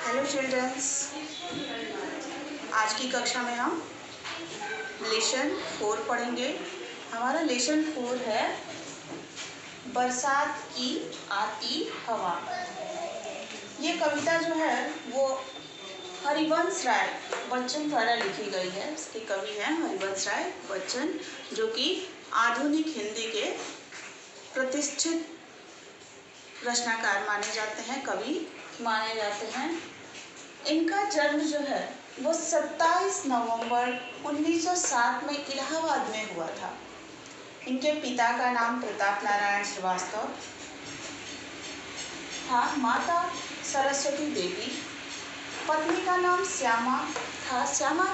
Hello children's, आज की कक्षा में हम लेसन 4 पढ़ेंगे। हमारा लेसन 4 है बरसात की आती हवा। ये कविता जो है वो हरिवंश राय बच्चन द्वारा लिखी गई है। इसके कवि हैं हरिवंश राय बच्चन, जो कि आधुनिक हिंदी के प्रतिष्ठित रचनाकार माने जाते हैं, कवि माने जाते हैं। इनका जन्म जो है वो 27 नवंबर 1907 में इलाहाबाद में हुआ था। इनके पिता का नाम प्रताप नारायण श्रीवास्तव था, माता सरस्वती देवी, पत्नी का नाम श्यामा था। श्यामा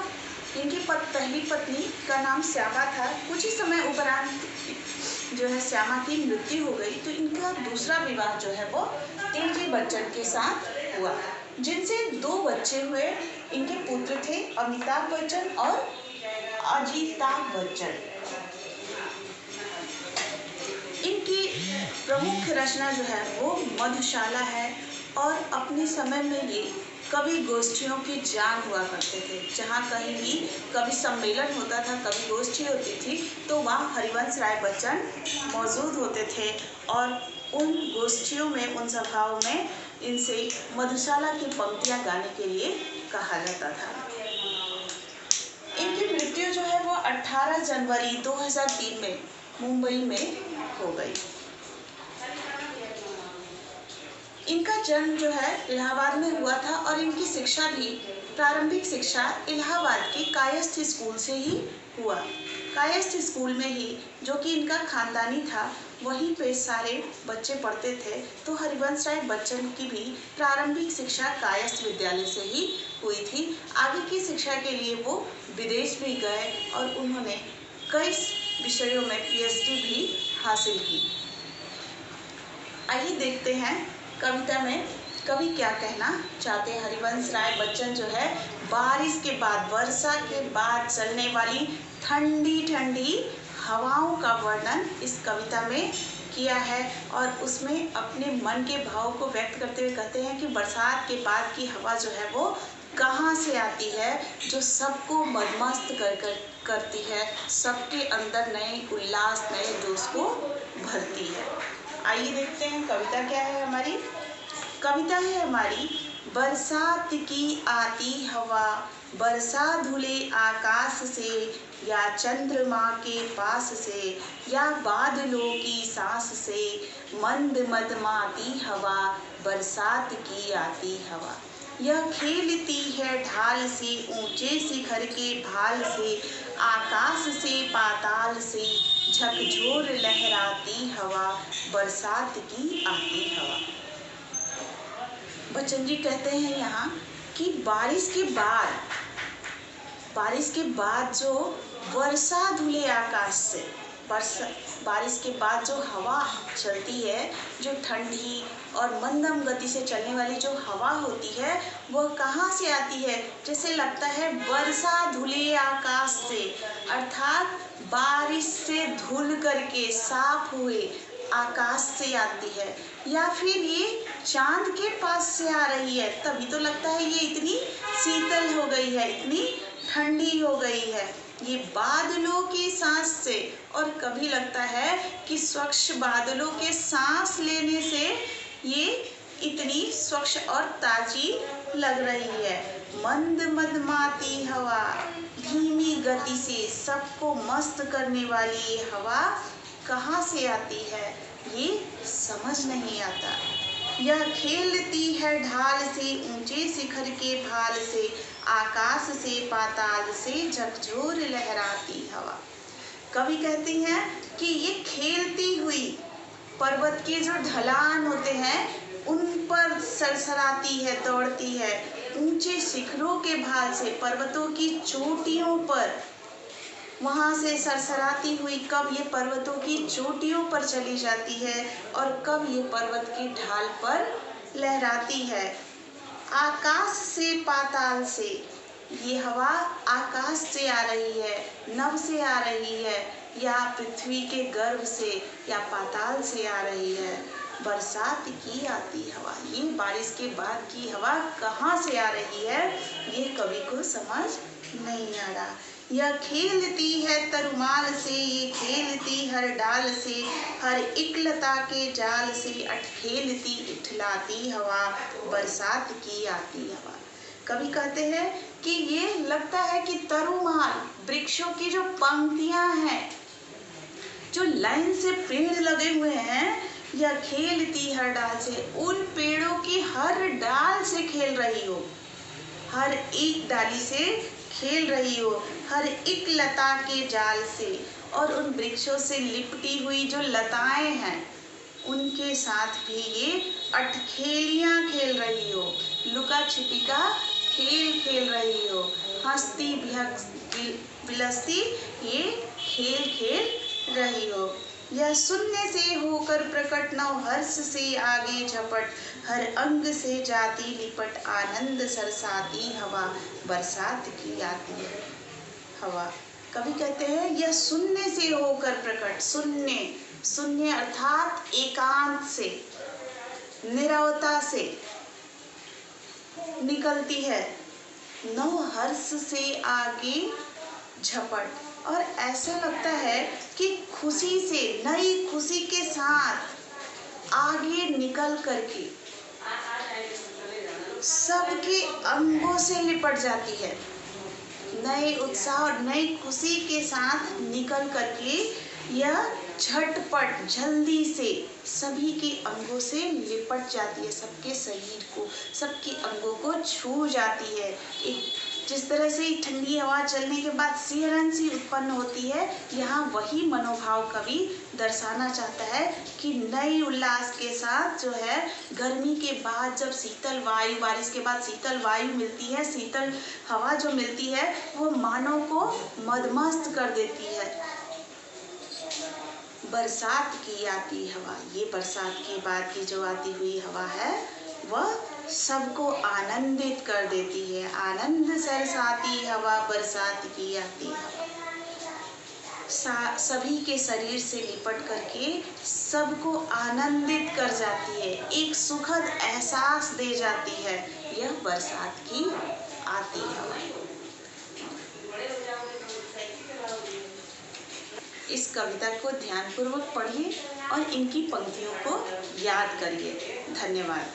इनकी पहली पत्नी का नाम श्यामा था। कुछ ही समय उपरांत जो है श्यामा की मृत्यु हो गई, तो इनका दूसरा विवाह जो है वो टिंकी बच्चन के साथ हुआ, जिनसे 2 बच्चे हुए। इनके पुत्र थे अमिताभ बच्चन और अजिताभ बच्चन। इनकी प्रमुख रचना जो है वो मधुशाला है, और अपने समय में ये कवि गोष्ठियों की जान हुआ करते थे। जहाँ कहीं भी कवि सम्मेलन होता था, कवि गोष्ठी होती थी, तो वहाँ हरिवंश राय बच्चन मौजूद होते थे, और उन गोष्ठियों में, उन सभाओं में इनसे मधुशाला की पंक्तियाँ गाने के लिए कहा जाता था। इनकी मृत्यु जो है वो 18 जनवरी 2003 में मुंबई में हो गई। इनका जन्म जो है इलाहाबाद में हुआ था, और इनकी शिक्षा भी, प्रारंभिक शिक्षा इलाहाबाद के कायस्थ स्कूल से ही हुआ। कायस्थ स्कूल में ही, जो कि इनका खानदानी था, वहीं पे सारे बच्चे पढ़ते थे। तो हरिवंश राय बच्चन की भी प्रारंभिक शिक्षा कायस्थ विद्यालय से ही हुई थी। आगे की शिक्षा के लिए वो विदेश भी गए, और उन्होंने कई विषयों में PhD भी हासिल की। आइए देखते हैं कविता में कवि क्या कहना चाहते हैं। हरिवंश राय बच्चन जो है बारिश के बाद, वर्षा के बाद चलने वाली ठंडी ठंडी हवाओं का वर्णन इस कविता में किया है, और उसमें अपने मन के भाव को व्यक्त करते हुए कहते हैं कि बरसात के बाद की हवा जो है वो कहाँ से आती है, जो सबको मदमस्त करती है, सबके अंदर नए उल्लास, नए जोश को भरती है। आइए देखते हैं कविता क्या है हमारी। कविता है हमारी बरसात की आती हवा, बरसा धुले आकाश से, या चंद्रमा के पास से, या बादलों की सांस से, मंद मदमाती हवा, बरसात की आती हवा। यह खेलती है ढाल से, ऊंचे शिखर के भाल से, आकाश से पाताल से, झकझोर लहराती हवा, बरसात की आती हवा। बच्चन जी कहते हैं यहाँ कि बारिश के बाद जो वर्षा धुले आकाश से, बारिश के बाद जो हवा चलती है, जो ठंडी और मंदम गति से चलने वाली जो हवा होती है, वह कहाँ से आती है? जैसे लगता है वर्षा धुले आकाश से, अर्थात बारिश से धुल करके साफ हुए आकाश से आती है, या फिर ये चांद के पास से आ रही है। तभी तो लगता है ये इतनी शीतल हो गई है, इतनी ठंडी हो गई है। ये बादलों की सांस से, और कभी लगता है कि स्वच्छ बादलों के सांस लेने से ये इतनी स्वच्छ और ताजी लग रही है। मंद मदमाती हवा, धीमी गति से सबको मस्त करने वाली ये हवा कहाँ से आती है, ये समझ नहीं आता। यह खेलती है ढाल से, ऊंचे शिखर के भाल से, आकाश से पाताल से, झकझोर लहराती हवा। कवि कहते हैं कि ये खेलती हुई पर्वत के जो ढलान होते हैं उन पर सरसराती है, दौड़ती है। ऊंचे शिखरों के भाल से, पर्वतों की चोटियों पर, वहाँ से सरसराती हुई कब ये पर्वतों की चोटियों पर चली जाती है, और कब ये पर्वत की ढाल पर लहराती है। आकाश से पाताल से, ये हवा आकाश से आ रही है, नभ से आ रही है, या पृथ्वी के गर्भ से या पाताल से आ रही है। बरसात की आती हवा, ये बारिश के बाद की हवा कहाँ से आ रही है, ये कवि को समझ नहीं आ रहा। यह खेलती है तरुमाल से, ये खेलती हर डाल से, हर एक लता के जाल से, अठ खेलती इठलाती हवा, बरसात की आती हवा। कवि कहते हैं कि ये लगता है कि तरुमाल, वृक्षों की जो पंक्तियां हैं, जो लाइन से पेड़ लगे हुए हैं, या खेलती हर डाल से, उन पेड़ों की हर डाल से खेल रही हो, हर एक डाली से खेल रही हो, हर एक लता के जाल से, और उन वृक्षों से लिपटी हुई जो लताएं हैं उनके साथ भी ये अटखेलियां खेल रही हो, लुका छिपी का खेल खेल रही हो, हंसती बिलसती ये खेल खेल रही हो। यह शून्य से होकर प्रकट, नव हर्ष से आगे झपट, हर अंग से जाती लिपट, आनंद सरसाती हवा, बरसात की आती है हवा। कवि कहते हैं यह शून्य से होकर प्रकट, शून्य, शून्य अर्थात एकांत से, निरवता से निकलती है, नव हर्ष से आगे झपट, और ऐसा लगता है कि खुशी से, नई खुशी के साथ आगे निकल करके सबके अंगों से लिपट जाती है, नए उत्साह और नई खुशी के साथ निकल करके यह झटपट जल्दी से सभी के अंगों से लिपट जाती है, सबके शरीर को, सबके अंगों को छू जाती है। एक जिस तरह से ठंडी हवा चलने के बाद सिहरन सी उत्पन्न होती है, यहाँ वही मनोभाव कवि दर्शाना चाहता है कि नई उल्लास के साथ जो है, गर्मी के बाद जब शीतल वायु, बारिश के बाद शीतल वायु मिलती है, शीतल हवा जो मिलती है, वो मानव को मदमस्त कर देती है। बरसात की आती हवा, ये बरसात के बाद की जो आती हुई हवा है वह सबको आनंदित कर देती है, आनंद सरसाती हवा, बरसात की आती हवा, सभी के शरीर से लिपट करके सबको आनंदित कर जाती है, एक सुखद एहसास दे जाती है, यह बरसात की आती हवा। इस कविता को ध्यानपूर्वक पढ़िए और इनकी पंक्तियों को याद करिए। धन्यवाद।